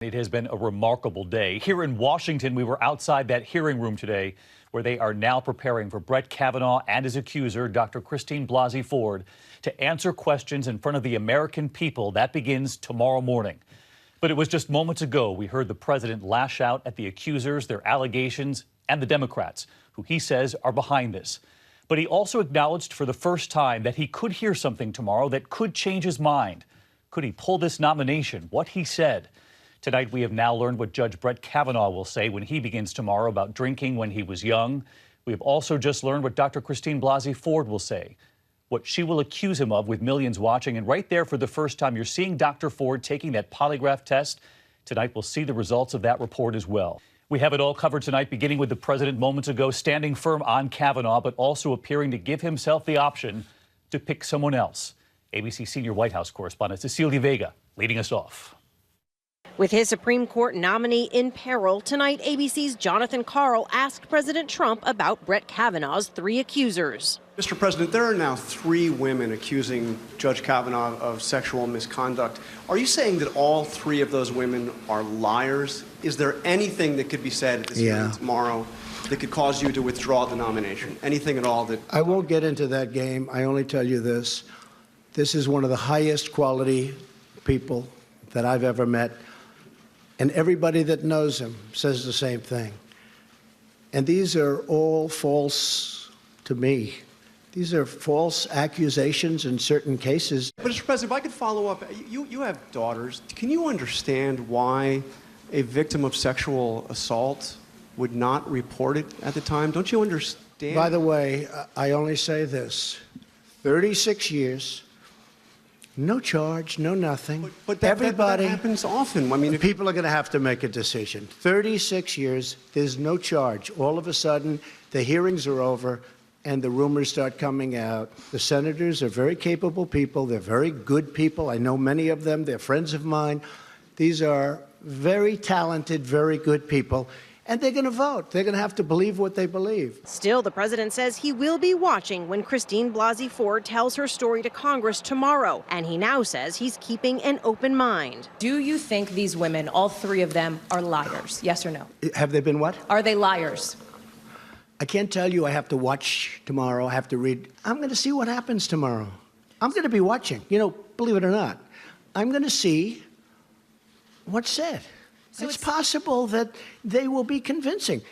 It has been a remarkable day. Here in Washington, we were outside that hearing room today where they are now preparing for Brett Kavanaugh and his accuser, Dr. Christine Blasey Ford, to answer questions in front of the American people. That begins tomorrow morning. But it was just moments ago we heard the president lash out at the accusers, their allegations, and the Democrats, who he says are behind this. But he also acknowledged for the first time that he could hear something tomorrow that could change his mind. Could he pull this nomination? What he said. Tonight, we have now learned what Judge Brett Kavanaugh will say when he begins tomorrow about drinking when he was young. We have also just learned what Dr. Christine Blasey Ford will say, what she will accuse him of with millions watching. And right there, for the first time, you're seeing Dr. Ford taking that polygraph test. Tonight, we'll see the results of that report as well. We have it all covered tonight, beginning with the president moments ago standing firm on Kavanaugh, but also appearing to give himself the option to pick someone else. ABC senior White House correspondent Cecilia Vega leading us off. With his Supreme Court nominee in peril, tonight ABC's Jonathan Karl asked President Trump about Brett Kavanaugh's three accusers. Mr. President, there are now 3 women accusing Judge Kavanaugh of sexual misconduct. Are you saying that all 3 of those women are liars? Is there anything that could be said at this hearing tomorrow that could cause you to withdraw the nomination? Anything at all that... I won't get into that game. I only tell you this. This is one of the highest quality people that I've ever met. And everybody that knows him says the same thing. And these are all false to me. These are false accusations in certain cases. But, Mr. President, if I could follow up, you have daughters. Can you understand why a victim of sexual assault would not report it at the time? Don't you understand? By the way, I only say this. 36 years. No charge, no nothing. But that happens often. I mean, people are going to have to make a decision. 36 years, there's no charge. All of a sudden, the hearings are over and the rumors start coming out. The senators are very capable people. They're very good people. I know many of them. They're friends of mine. These are very talented, very good people. And they're going to vote. They're going to have to believe what they believe. Still, the president says he will be watching when Christine Blasey Ford tells her story to Congress tomorrow. And he now says he's keeping an open mind. Do you think these women, all 3 of them, are liars? Yes or no? Have they been what? Are they liars? I can't tell you. I have to watch tomorrow. I have to read. I'm going to see what happens tomorrow. I'm going to be watching. You know, believe it or not, I'm going to see what's said. So it's possible that they will be convincing.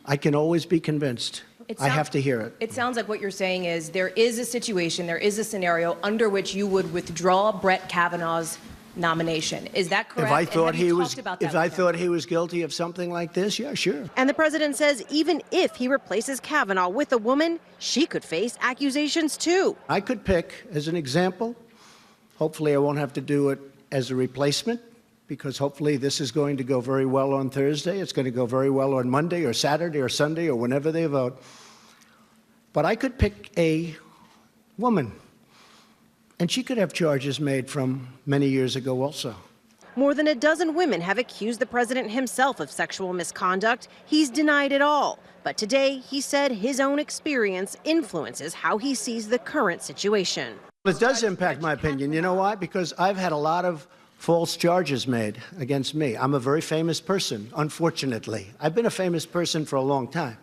I can always be convinced. I have to hear it. It sounds like what you're saying is there is a situation, there is a scenario under which you would withdraw Brett Kavanaugh's nomination. Is that correct? If I thought he was guilty of something like this, yeah, sure. And the president says even if he replaces Kavanaugh with a woman, she could face accusations too. I could pick, as an example, hopefully I won't have to do it as a replacement, because hopefully this is going to go very well on Thursday. It's going to go very well on Monday or Saturday or Sunday or whenever they vote. But I could pick a woman, and she could have charges made from many years ago also. More than a dozen women have accused the president himself of sexual misconduct. He's denied it all. But today, he said his own experience influences how he sees the current situation. It does impact my opinion. You know why? Because I've had a lot of false charges made against me. I'm a very famous person, unfortunately. I've been a famous person for a long time.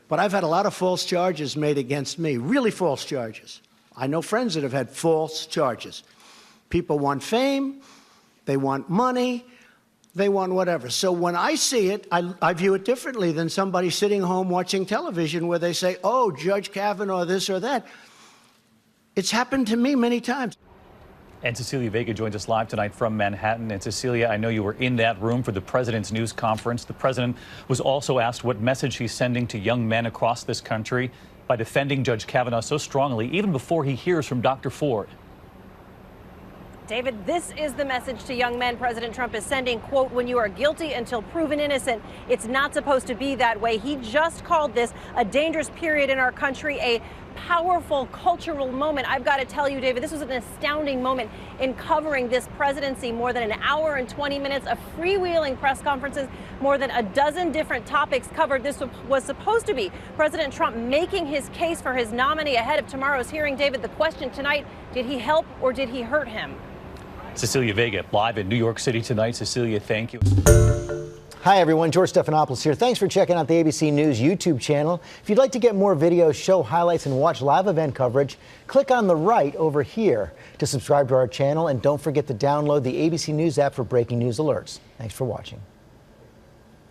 But I've had a lot of false charges made against me, really false charges. I know friends that have had false charges. People want fame, they want money, they want whatever. So when I see it, I view it differently than somebody sitting home watching television where they say, oh, Judge Kavanaugh, this or that. It's happened to me many times. And Cecilia Vega joins us live tonight from Manhattan. And Cecilia, I know you were in that room for the president's news conference. The president was also asked what message he's sending to young men across this country by defending Judge Kavanaugh so strongly, even before he hears from Dr. Ford. David, this is the message to young men President Trump is sending, quote, when you are guilty until proven innocent, it's not supposed to be that way. He just called this a dangerous period in our country, a powerful cultural moment. I've got to tell you, David, this was an astounding moment in covering this presidency. More than an hour and 20 minutes of freewheeling press conferences, more than a dozen different topics covered. This was supposed to be President Trump making his case for his nominee ahead of tomorrow's hearing. David, the question tonight, did he help or did he hurt him? Cecilia Vega live in New York City tonight. Cecilia, thank you. Hi, everyone. George Stephanopoulos here. Thanks for checking out the ABC News YouTube channel. If you'd like to get more videos, show highlights, and watch live event coverage, click on the right over here to subscribe to our channel. And don't forget to download the ABC News app for breaking news alerts. Thanks for watching.